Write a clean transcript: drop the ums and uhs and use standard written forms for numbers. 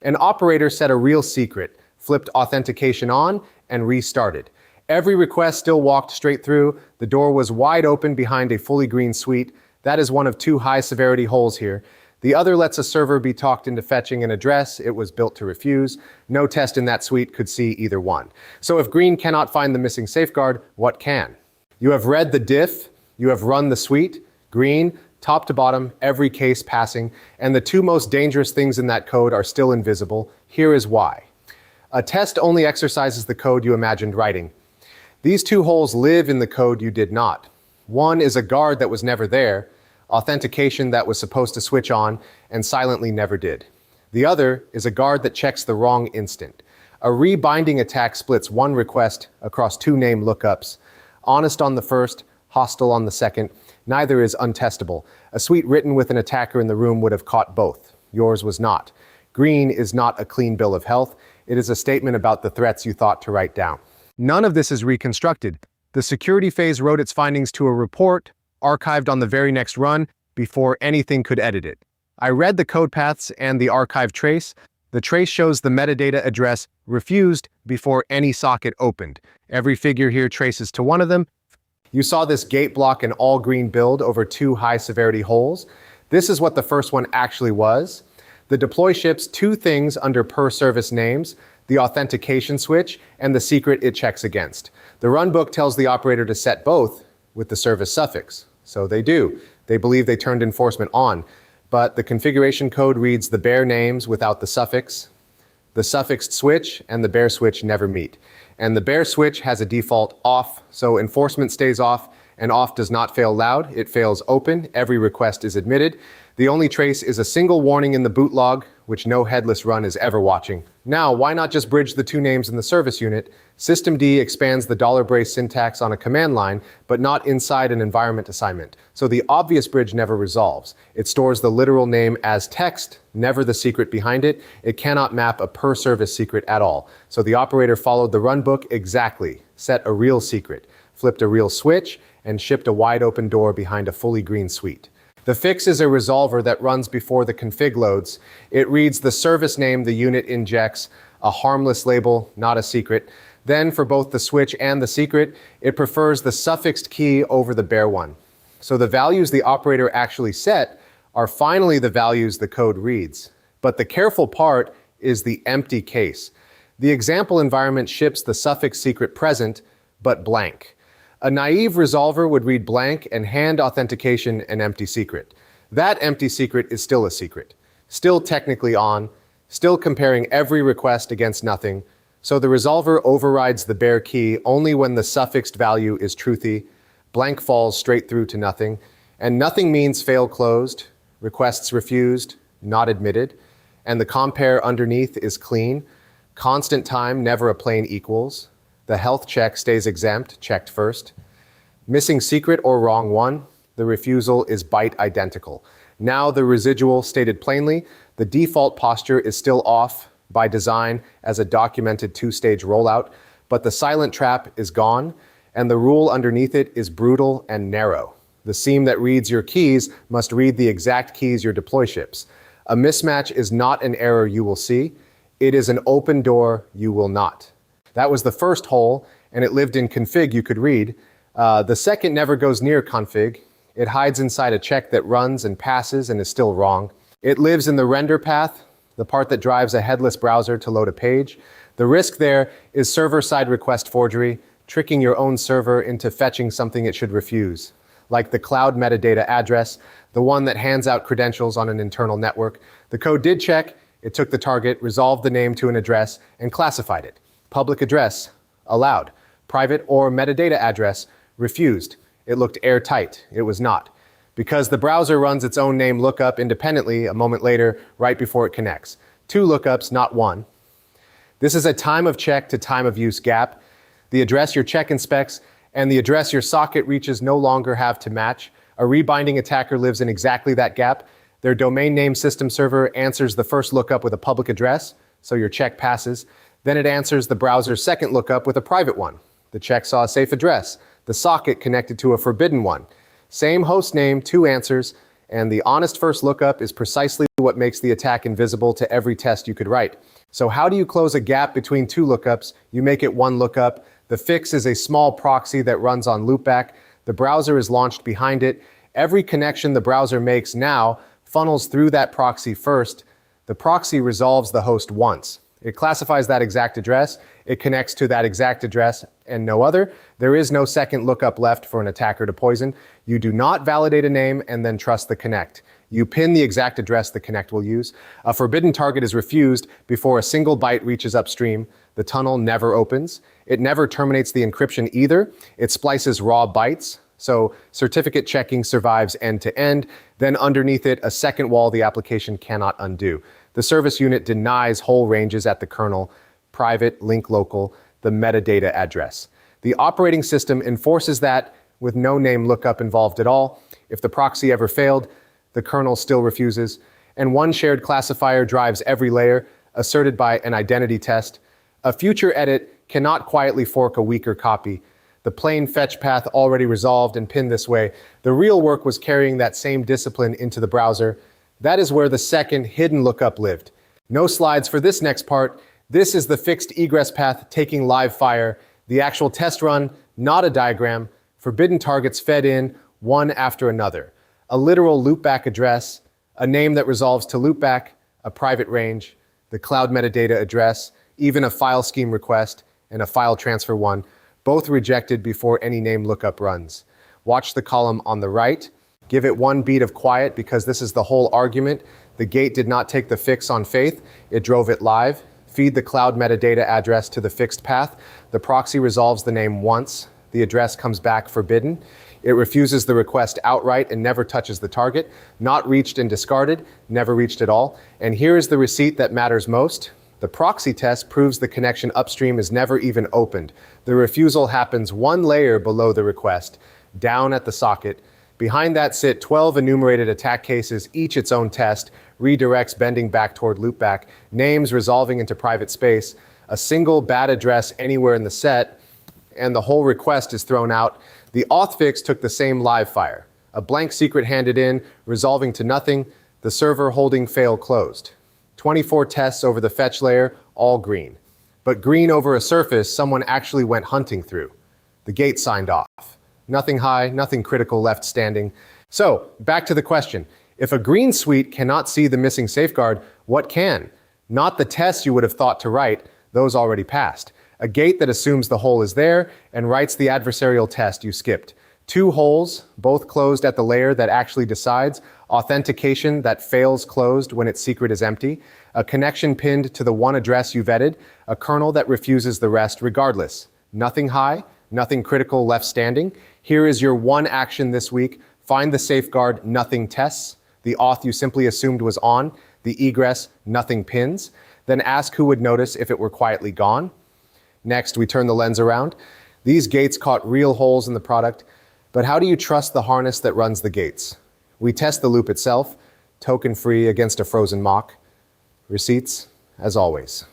An operator set a real secret, flipped authentication on, and restarted. Every request still walked straight through. The door was wide open behind a fully green suite. That is one of two high-severity holes here. The other lets a server be talked into fetching an address it was built to refuse. No test in that suite could see either one. So if green cannot find the missing safeguard, what can? You have read the diff, you have run the suite, green, top to bottom, every case passing, and the two most dangerous things in that code are still invisible. Here is why. A test only exercises the code you imagined writing. These two holes live in the code you did not. One is a guard that was never there, authentication that was supposed to switch on and silently never did. The other is a guard that checks the wrong instant. A rebinding attack splits one request across two name lookups. Honest on the first, hostile on the second. Neither is untestable. A suite written with an attacker in the room would have caught both. Yours was not. Green is not a clean bill of health. It is a statement about the threats you thought to write down. None of this is reconstructed. The security phase wrote its findings to a report, archived on the very next run, before anything could edit it. I read the code paths and the archive trace. The trace shows the metadata address refused before any socket opened. Every figure here traces to one of them. You saw this gate block and all green build over two high-severity holes. This is what the first one actually was. The deploy ships two things under per service names, the authentication switch and the secret it checks against. The runbook tells the operator to set both with the service suffix. So they do. They believe they turned enforcement on. But the configuration code reads the bare names without the suffix. The suffixed switch and the bare switch never meet. And the bare switch has a default off, so enforcement stays off, and off does not fail loud, it fails open, every request is admitted. The only trace is a single warning in the boot log, which no headless run is ever watching. Now, why not just bridge the two names in the service unit? Systemd expands the $brace syntax on a command line, but not inside an environment assignment. So the obvious bridge never resolves. It stores the literal name as text, never the secret behind it. It cannot map a per service secret at all. So the operator followed the runbook exactly, set a real secret, flipped a real switch, and shipped a wide open door behind a fully green suite. The fix is a resolver that runs before the config loads. It reads the service name the unit injects, a harmless label, not a secret. Then for both the switch and the secret, it prefers the suffixed key over the bare one. So the values the operator actually set are finally the values the code reads. But the careful part is the empty case. The example environment ships the suffix secret present, but blank. A naive resolver would read blank and hand authentication an empty secret. That empty secret is still a secret, still technically on, still comparing every request against nothing. So the resolver overrides the bare key only when the suffixed value is truthy, blank falls straight through to nothing, and nothing means fail closed, requests refused, not admitted, and the compare underneath is clean, constant time, never a plain equals. The health check stays exempt, checked first. Missing secret or wrong one, the refusal is byte identical. Now the residual stated plainly, the default posture is still off by design as a documented two-stage rollout, but the silent trap is gone, and the rule underneath it is brutal and narrow. The seam that reads your keys must read the exact keys your deploy ships. A mismatch is not an error you will see. It is an open door you will not. That was the first hole, and it lived in config you could read. The second never goes near config. It hides inside a check that runs and passes and is still wrong. It lives in the render path, the part that drives a headless browser to load a page. The risk there is server-side request forgery, tricking your own server into fetching something it should refuse, like the cloud metadata address, the one that hands out credentials on an internal network. The code did check, it took the target, resolved the name to an address, and classified it. Public address, allowed. Private or metadata address, refused. It looked airtight. It was not. Because the browser runs its own name lookup independently a moment later, right before it connects. Two lookups, not one. This is a time of check to time of use gap. The address your check inspects and the address your socket reaches no longer have to match. A rebinding attacker lives in exactly that gap. Their domain name system server answers the first lookup with a public address, so your check passes. Then it answers the browser's second lookup with a private one. The check saw a safe address. The socket connected to a forbidden one. Same host name, two answers, And the honest first lookup is precisely what makes the attack invisible to every test you could write. So how do you close a gap between two lookups? You make it one lookup. The fix is a small proxy that runs on loopback. The browser is launched behind it. Every connection the browser makes now funnels through that proxy first. The proxy resolves the host once. It classifies that exact address. It connects to that exact address and no other. There is no second lookup left for an attacker to poison. You do not validate a name and then trust the connect. You pin the exact address the connect will use. A forbidden target is refused before a single byte reaches upstream. The tunnel never opens. It never terminates the encryption either. It splices raw bytes. So certificate checking survives end to end. Then underneath it, a second wall the application cannot undo. The service unit denies whole ranges at the kernel, private, link local, the metadata address. The operating system enforces that with no name lookup involved at all. If the proxy ever failed, the kernel still refuses. And one shared classifier drives every layer, asserted by an identity test. A future edit cannot quietly fork a weaker copy. The plain fetch path already resolved and pinned this way. The real work was carrying that same discipline into the browser. That is where the second hidden lookup lived. No slides for this next part. This is the fixed egress path taking live fire. The actual test run, not a diagram. Forbidden targets fed in, one after another. A literal loopback address, a name that resolves to loopback, a private range, the cloud metadata address, even a file scheme request, and a file transfer one, both rejected before any name lookup runs. Watch the column on the right. Give it one beat of quiet because this is the whole argument. The gate did not take the fix on faith. It drove it live. Feed the cloud metadata address to the fixed path. The proxy resolves the name once. The address comes back forbidden. It refuses the request outright and never touches the target. Not reached and discarded, never reached at all. And here is the receipt that matters most. The proxy test proves the connection upstream is never even opened. The refusal happens one layer below the request, down at the socket. Behind that sit 12 enumerated attack cases, each its own test, redirects bending back toward loopback, names resolving into private space, a single bad address anywhere in the set, and the whole request is thrown out. The auth fix took the same live fire. A blank secret handed in, resolving to nothing, the server holding fail closed. 24 tests over the fetch layer, all green. But green over a surface someone actually went hunting through. The gate signed off. Nothing high, nothing critical left standing. So, back to the question. If a green suite cannot see the missing safeguard, what can? Not the tests you would have thought to write, those already passed. A gate that assumes the hole is there and writes the adversarial test you skipped. Two holes, both closed at the layer that actually decides. Authentication that fails closed when its secret is empty. A connection pinned to the one address you vetted. A kernel that refuses the rest regardless. Nothing high, nothing critical left standing. Here is your one action this week. Find the safeguard, nothing tests. The auth you simply assumed was on. The egress, nothing pins. Then ask who would notice if it were quietly gone. Next, we turn the lens around. These gates caught real holes in the product, but how do you trust the harness that runs the gates? We test the loop itself, token-free against a frozen mock. Receipts, as always.